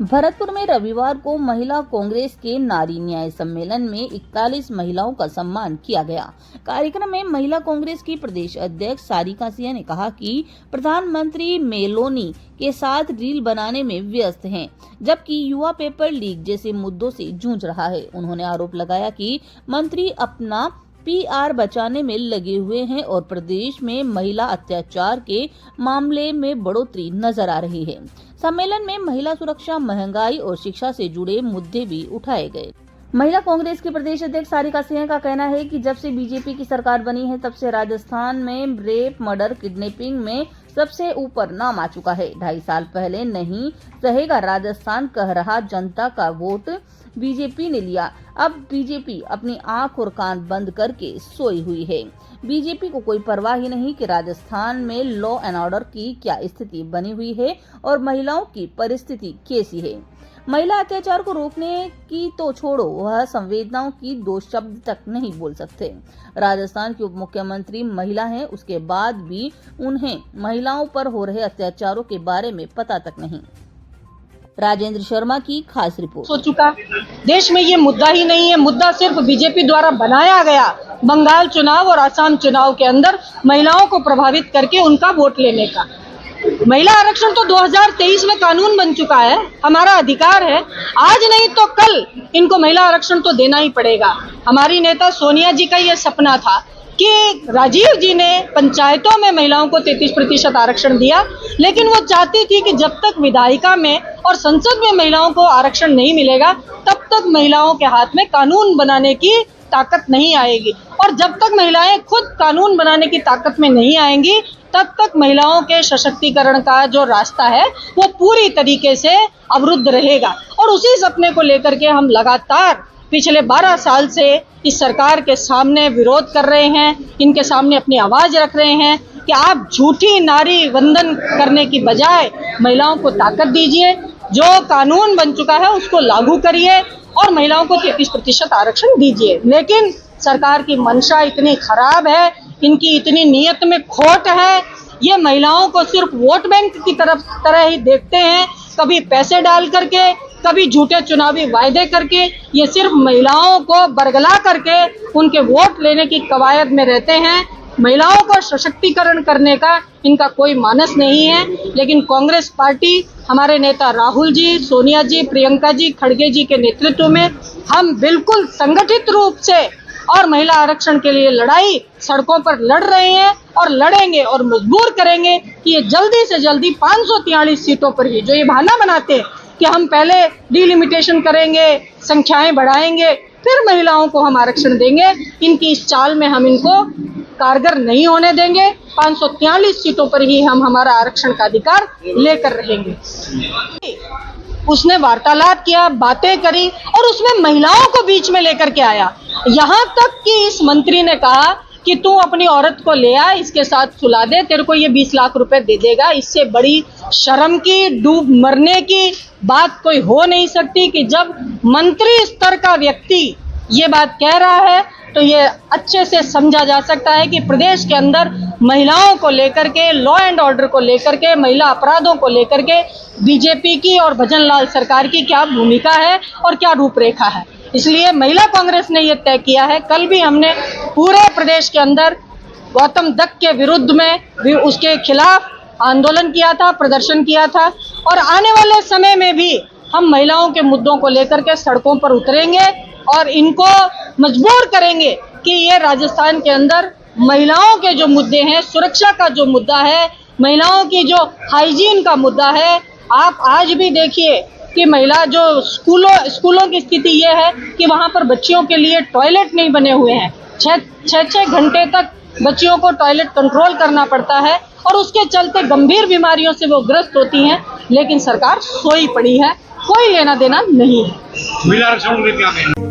भरतपुर में रविवार को महिला कांग्रेस के नारी न्याय सम्मेलन में 41 महिलाओं का सम्मान किया गया। कार्यक्रम में महिला कांग्रेस की प्रदेश अध्यक्ष सारिका सिंह ने कहा कि प्रधानमंत्री मेलोनी के साथ रील बनाने में व्यस्त हैं, जबकि युवा पेपर लीक जैसे मुद्दों से जूझ रहा है। उन्होंने आरोप लगाया कि मंत्री अपना PR बचाने में लगे हुए हैं और प्रदेश में महिला अत्याचार के मामले में बढ़ोतरी नजर आ रही है। सम्मेलन में महिला सुरक्षा, महंगाई और शिक्षा से जुड़े मुद्दे भी उठाए गए। महिला कांग्रेस की प्रदेश अध्यक्ष सारिका सिंह का कहना है कि जब से बीजेपी की सरकार बनी है तब से राजस्थान में रेप, मर्डर, किडनैपिंग में सबसे ऊपर नाम आ चुका है। 2.5 साल पहले नहीं सहेगा राजस्थान कह रहा जनता का वोट बीजेपी ने लिया। अब बीजेपी अपनी आंख और कान बंद करके सोई हुई है। बीजेपी को कोई परवाह ही नहीं कि राजस्थान में लॉ एंड ऑर्डर की क्या स्थिति बनी हुई है और महिलाओं की परिस्थिति कैसी है। महिला अत्याचार को रोकने की तो छोड़ो, वह संवेदनाओं की 2 शब्द तक नहीं बोल सकते। राजस्थान की उप मुख्यमंत्री महिला हैं, उसके बाद भी उन्हें महिलाओं पर हो रहे अत्याचारों के बारे में पता तक नहीं। राजेंद्र शर्मा की खास रिपोर्ट। हो चुका देश में ये मुद्दा ही नहीं है। मुद्दा सिर्फ बीजेपी द्वारा बनाया गया बंगाल चुनाव और आसाम चुनाव के अंदर महिलाओं को प्रभावित करके उनका वोट लेने का। महिला आरक्षण तो 2023 में कानून बन चुका है, हमारा अधिकार है। आज नहीं तो कल इनको महिला आरक्षण तो देना ही पड़ेगा। हमारी नेता सोनिया जी का ये सपना था कि राजीव जी ने पंचायतों में महिलाओं को 33% आरक्षण दिया, लेकिन वो चाहती थी कि जब तक विधायिका में और संसद में महिलाओं को आरक्षण नहीं मिलेगा तब तक महिलाओं के हाथ में कानून बनाने की ताकत नहीं आएगी। और जब तक महिलाएं खुद कानून बनाने की ताकत में नहीं आएंगी तब तक महिलाओं के सशक्तिकरण का जो रास्ता है वो पूरी तरीके से अवरुद्ध रहेगा। और उसी सपने को लेकर के हम लगातार पिछले 12 साल से इस सरकार के सामने विरोध कर रहे हैं, इनके सामने अपनी आवाज रख रहे हैं कि आप झूठी नारी वंदन करने की बजाय महिलाओं को ताकत दीजिए, जो कानून बन चुका है उसको लागू करिए और महिलाओं को 33% आरक्षण दीजिए। लेकिन सरकार की मंशा इतनी खराब है, इनकी इतनी नीयत में खोट है, ये महिलाओं को सिर्फ वोट बैंक की तरह ही देखते हैं। कभी पैसे डाल करके, कभी झूठे चुनावी वायदे करके, ये सिर्फ महिलाओं को बरगला करके उनके वोट लेने की कवायद में रहते हैं। महिलाओं को सशक्तिकरण करने का इनका कोई मानस नहीं है। लेकिन कांग्रेस पार्टी, हमारे नेता राहुल जी, सोनिया जी, प्रियंका जी, खड़गे जी के नेतृत्व में हम बिल्कुल संगठित रूप से और महिला आरक्षण के लिए लड़ाई सड़कों पर लड़ रहे हैं और लड़ेंगे और मजबूर करेंगे कि ये जल्दी से जल्दी 543 सीटों पर ही जो ये बहाना बनाते हैं कि हम पहले डिलिमिटेशन करेंगे, संख्याएं बढ़ाएंगे, फिर महिलाओं को हम आरक्षण देंगे, इनकी इस चाल में हम इनको कारगर नहीं होने देंगे। 543 सीटों पर ही हम हमारा आरक्षण का अधिकार लेकर रहेंगे। उसने वार्तालाप किया, बातें करी और उसमें महिलाओं को बीच में लेकर के आया। यहाँ तक कि इस मंत्री ने कहा कि तू अपनी औरत को ले आ, इसके साथ सुला दे, तेरे को ये 20 लाख रुपए दे देगा। इससे बड़ी शर्म की, डूब मरने की बात कोई हो नहीं सकती कि जब मंत्री स्तर का व्यक्ति ये बात कह रहा है तो ये अच्छे से समझा जा सकता है कि प्रदेश के अंदर महिलाओं को लेकर के, लॉ एंड ऑर्डर को लेकर के, महिला अपराधों को लेकर के बीजेपी की और भजन लाल सरकार की क्या भूमिका है और क्या रूपरेखा है। इसलिए महिला कांग्रेस ने ये तय किया है। कल भी हमने पूरे प्रदेश के अंदर गौतम दत्त के विरुद्ध में भी उसके खिलाफ आंदोलन किया था, प्रदर्शन किया था और आने वाले समय में भी हम महिलाओं के मुद्दों को लेकर के सड़कों पर उतरेंगे और इनको मजबूर करेंगे कि ये राजस्थान के अंदर महिलाओं के जो मुद्दे हैं, सुरक्षा का जो मुद्दा है, महिलाओं की जो हाइजीन का मुद्दा है, आप आज भी देखिए कि महिला जो स्कूलों की स्थिति ये है कि वहाँ पर बच्चियों के लिए टॉयलेट नहीं बने हुए हैं। 6 घंटे तक बच्चियों को टॉयलेट कंट्रोल करना पड़ता है और उसके चलते गंभीर बीमारियों से वो ग्रस्त होती हैं, लेकिन सरकार सोई पड़ी है, कोई लेना देना नहीं है।